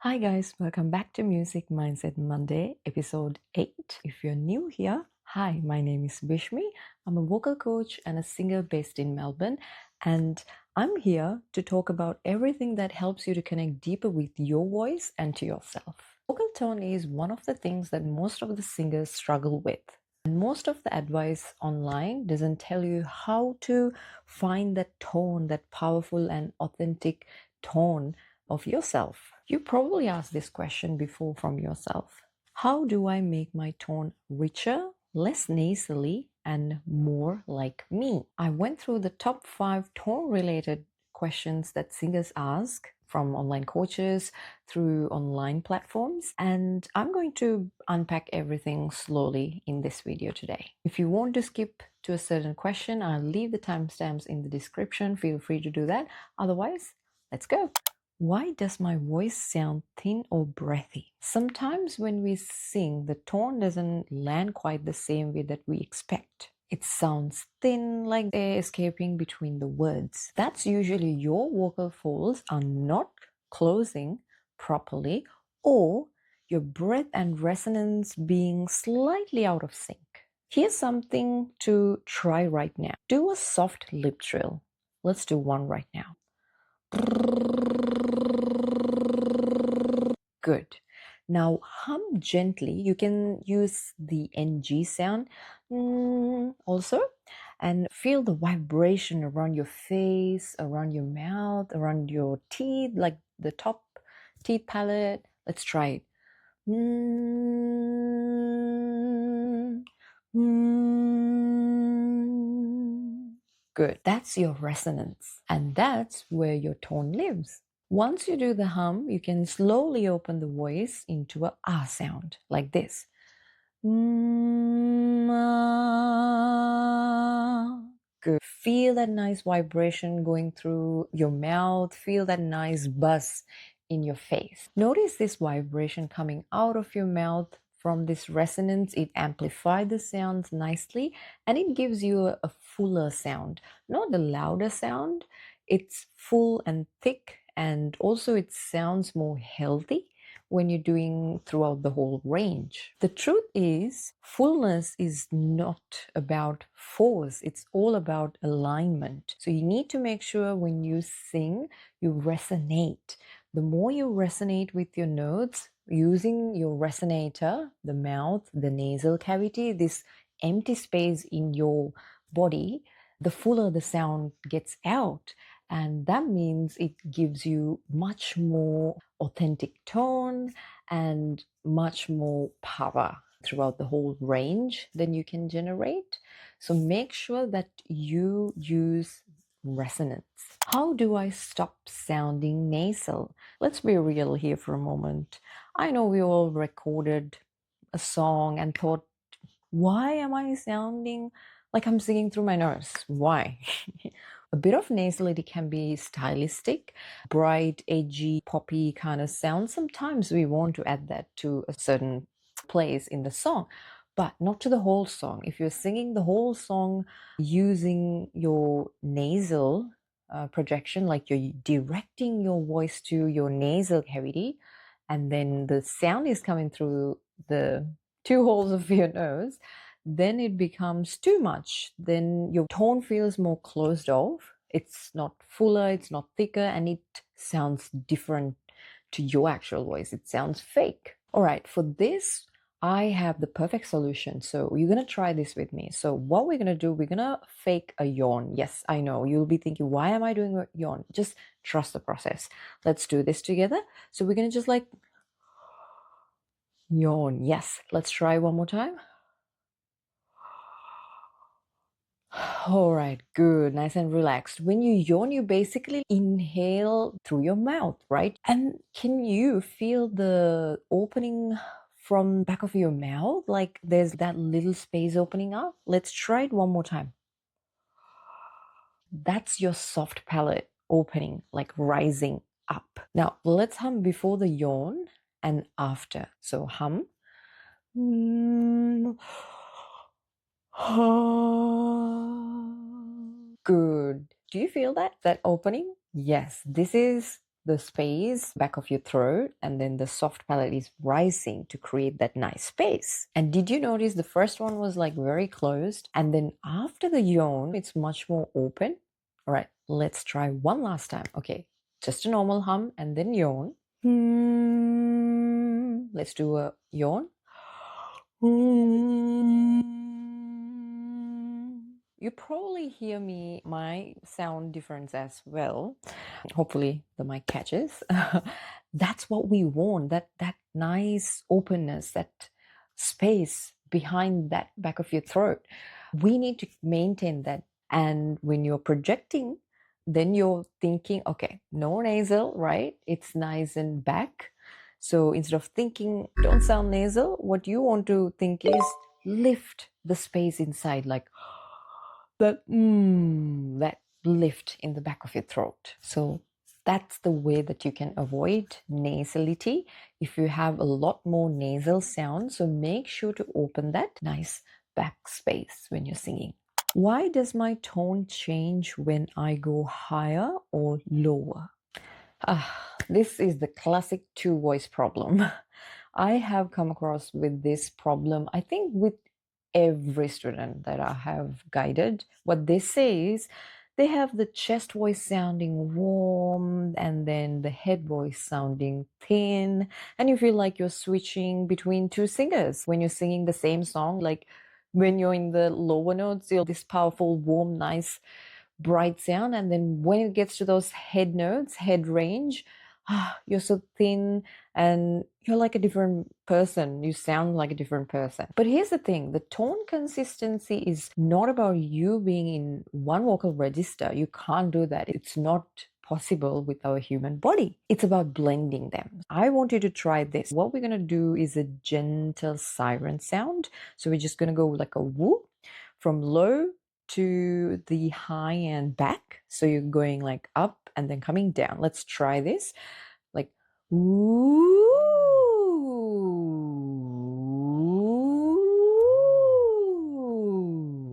Hi guys, welcome back to Music Mindset Monday, episode 8. If you're new here, hi, my name is Vishmi. I'm a vocal coach and a singer based in Melbourne, and I'm here to talk about everything that helps you to connect deeper with your voice and to yourself. Vocal tone is one of the things that most of the singers struggle with. And most of the advice online doesn't tell you how to find that tone, that powerful and authentic tone of yourself. You probably asked this question before from yourself. How do I make my tone richer, less nasally, and more like me? I went through the top 5 tone related questions that singers ask from online coaches through online platforms, and I'm going to unpack everything slowly in this video today. If you want to skip to a certain question, I'll leave the timestamps in the description. Feel free to do that. Otherwise, let's go. Why does my voice sound thin or breathy? Sometimes when we sing, the tone doesn't land quite the same way that we expect. It sounds thin, like air escaping between the words. That's usually your vocal folds are not closing properly, or your breath and resonance being slightly out of sync. Here's something to try right now. Do a soft lip trill. Let's do one right now. Good. Now hum gently. You can use the NG sound also, and feel the vibration around your face, around your mouth, around your teeth, like the top teeth palette. Let's try it. Good. That's your resonance, and that's where your tone lives. Once you do the hum, you can slowly open the voice into a ah sound, like this. Good. Feel that nice vibration going through your mouth. Feel that nice buzz in your face. Notice this vibration coming out of your mouth from this resonance. It amplifies the sounds nicely, and it gives you a fuller sound, not the louder sound. It's full and thick, and also it sounds more healthy when you're doing throughout the whole range. The truth is, fullness is not about force, it's all about alignment. So you need to make sure when you sing, you resonate. The more you resonate with your notes, using your resonator, the mouth, the nasal cavity, this empty space in your body, the fuller the sound gets out. And that means it gives you much more authentic tone and much more power throughout the whole range than you can generate. So make sure that you use resonance. How do I stop sounding nasal? Let's be real here for a moment. I know we all recorded a song and thought, why am I sounding like I'm singing through my nose? Why? A bit of nasality can be stylistic, bright, edgy, poppy kind of sound. Sometimes we want to add that to a certain place in the song, but not to the whole song. If you're singing the whole song using your nasal projection, like you're directing your voice to your nasal cavity, and then the sound is coming through the 2 holes of your nose, then it becomes too much. Then your tone feels more closed off. It's not fuller, it's not thicker, and it sounds different to your actual voice. It sounds fake. All right, for this, I have the perfect solution. So you're going to try this with me. So what we're going to do, we're going to fake a yawn. Yes, I know. You'll be thinking, why am I doing a yawn? Just trust the process. Let's do this together. So we're going to just like yawn. Yes, let's try one more time. All right, good, nice and relaxed. When you yawn, you basically inhale through your mouth, right? And can you feel the opening from back of your mouth? Like there's that little space opening up. Let's try it one more time. That's your soft palate opening, like rising up. Now let's hum before the yawn and after. So hum. Good. Do you feel that opening? Yes, this is the space back of your throat, and then the soft palate is rising to create that nice space. And did you notice the first one was like very closed, and then after the yawn it's much more open? All right, let's try one last time. Okay, just a normal hum and then yawn. Let's do a yawn. You probably hear my sound difference as well. Hopefully the mic catches. That's what we want, that nice openness, that space behind that back of your throat. We need to maintain that. And when you're projecting, then you're thinking, okay, no nasal, right? It's nice and back. So instead of thinking, don't sound nasal, what you want to think is lift the space inside, like that lift in the back of your throat. So that's the way that you can avoid nasality if you have a lot more nasal sounds. So make sure to open that nice back space when you're singing. Why does my tone change when I go higher or lower? This is the classic two voice problem. I have come across with this problem, I think, with every student that I have guided. What they say is they have the chest voice sounding warm and then the head voice sounding thin. And you feel like you're switching between two singers when you're singing the same song. Like when you're in the lower notes, you're this powerful, warm, nice, bright sound. And then when it gets to those head notes, head range, you're so thin and you're like a different person. You sound like a different person. But here's the thing, the tone consistency is not about you being in one vocal register. You can't do that. It's not possible with our human body. It's about blending them. I want you to try this. What we're going to do is a gentle siren sound. So we're just going to go like a whoop from low to the high and back. So you're going like up and then coming down. Let's try this. Like, ooh,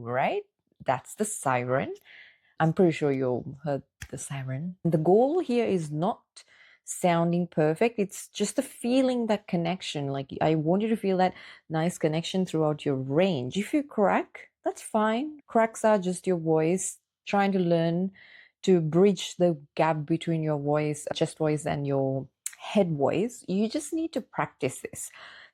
right? That's the siren. I'm pretty sure you heard the siren. The goal here is not sounding perfect. It's just a feeling, that connection. Like I want you to feel that nice connection throughout your range. If you crack, that's fine. Cracks are just your voice trying to learn to bridge the gap between your voice, chest voice, and your head voice. You just need to practice this.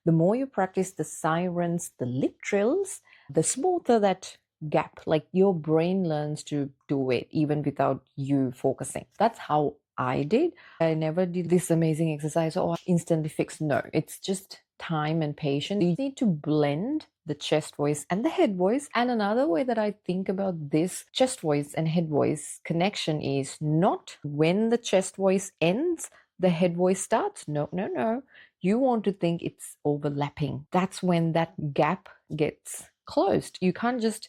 The more you practice the sirens, the lip trills, the smoother that gap, like your brain learns to do it even without you focusing. That's how I did. I never did this amazing exercise, oh, I instantly fixed. No, it's just time and patience. You need to blend the chest voice and the head voice. And another way that I think about this chest voice and head voice connection is not when the chest voice ends, the head voice starts. No, no, no. You want to think it's overlapping. That's when that gap gets closed. You can't just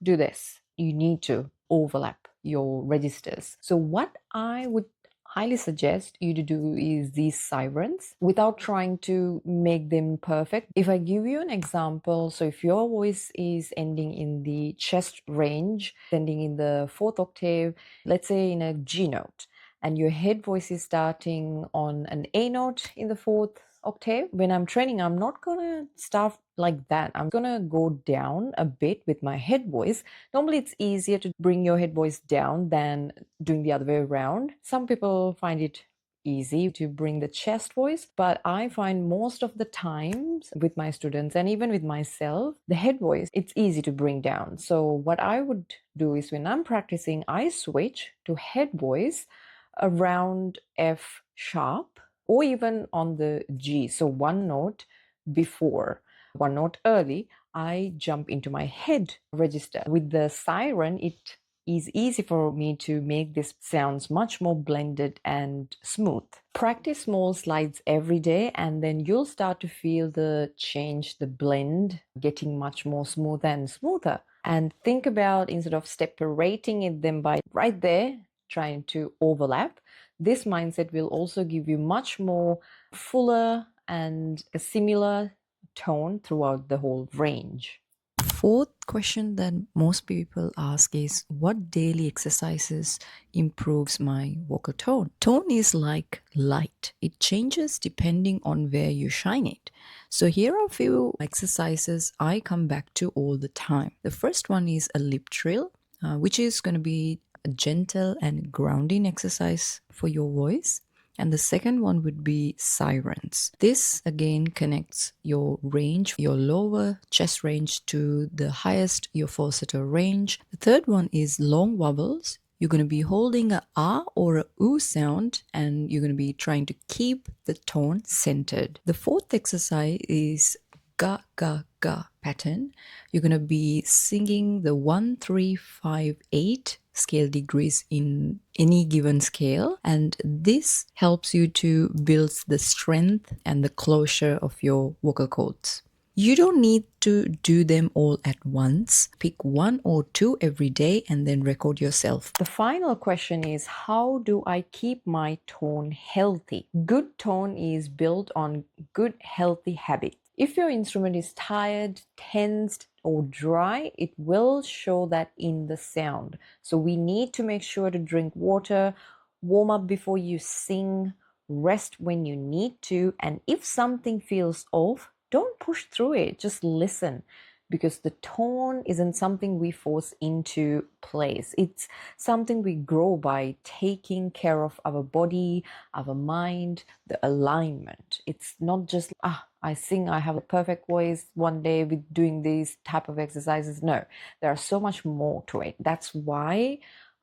do this. You need to overlap your registers. So what I would highly suggest you to do is these sirens without trying to make them perfect. If I give you an example, so if your voice is ending in the chest range, ending in the fourth octave, let's say in a G note, and your head voice is starting on an A note in the fourth octave, when I'm training, I'm not gonna start like that. I'm gonna go down a bit with my head voice. Normally it's easier to bring your head voice down than doing the other way around. Some people find it easy to bring the chest voice, but I find most of the times with my students and even with myself, the head voice, it's easy to bring down. So what I would do is when I'm practicing, I switch to head voice around F sharp or even on the G. So one note before, one note early, I jump into my head register. With the siren, it is easy for me to make this sounds much more blended and smooth. Practice small slides every day and then you'll start to feel the change, the blend getting much more smoother and smoother. And think about, instead of separating it them by right there, trying to overlap, this mindset will also give you much more fuller and a similar tone throughout the whole range. fourth question that most people ask is, what daily exercises improves my vocal tone? Tone is like light. It changes depending on where you shine it. So here are a few exercises I come back to all the time. The first one is a lip trill, which is going to be a gentle and grounding exercise for your voice. And the second one would be sirens. This again connects your range, your lower chest range to the highest, your falsetto range. The third one is long vowels. You're going to be holding a ah or a oo sound, and you're going to be trying to keep the tone centered. The fourth exercise is ga ga ga pattern. You're going to be singing the 1 3 5 8 scale degrees in any given scale, and this helps you to build the strength and the closure of your vocal cords. You don't need to do them all at once. Pick one or two every day and then record yourself. The final question is, how do I keep my tone healthy? Good tone is built on good, healthy habits. If your instrument is tired, tensed, or dry, it will show that in the sound. So we need to make sure to drink water, warm up before you sing, rest when you need to, and if something feels off, don't push through it, just listen, because the tone isn't something we force into place. It's something we grow by taking care of our body, our mind, the alignment. It's not just, I sing, I have a perfect voice one day with doing these type of exercises. No, there are so much more to it. That's why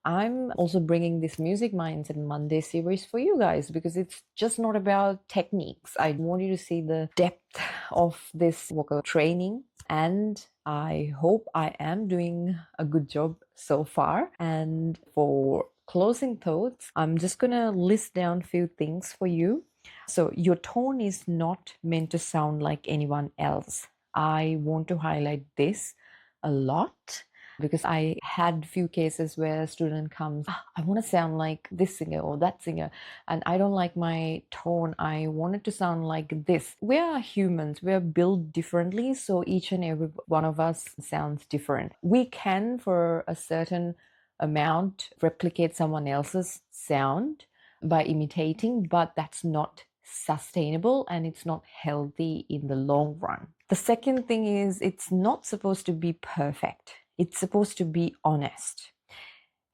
I'm also bringing this Music Mindset Monday series for you guys, because it's just not about techniques. I want you to see the depth of this vocal training, and I hope I am doing a good job so far. And for closing thoughts, I'm just gonna list down a few things for you. So your tone is not meant to sound like anyone else. I want to highlight this a lot, because I had few cases where a student comes, I want to sound like this singer or that singer, and I don't like my tone. I want it to sound like this. We are humans. We are built differently, so each and every one of us sounds different. We can, for a certain amount, replicate someone else's sound by imitating, but that's not sustainable and it's not healthy in the long run. The second thing is, it's not supposed to be perfect. It's supposed to be honest.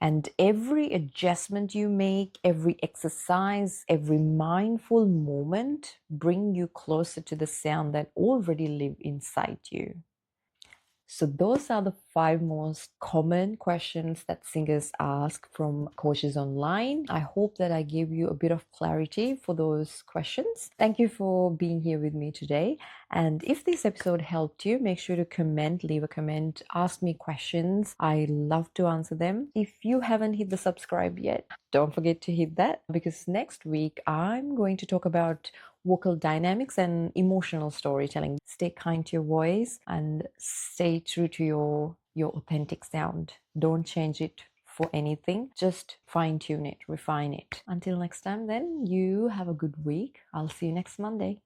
And every adjustment you make, every exercise, every mindful moment bring you closer to the sound that already live inside you. So those are the 5 most common questions that singers ask from coaches online. I hope that I gave you a bit of clarity for those questions. Thank you for being here with me today. And if this episode helped you, make sure to comment, leave a comment, ask me questions. I love to answer them. If you haven't hit the subscribe yet, don't forget to hit that, because next week I'm going to talk about vocal dynamics and emotional storytelling. Stay kind to your voice and stay true to your authentic sound. Don't change it for anything. Just fine tune it, refine it. Until next time, then, you have a good week. I'll see you next Monday.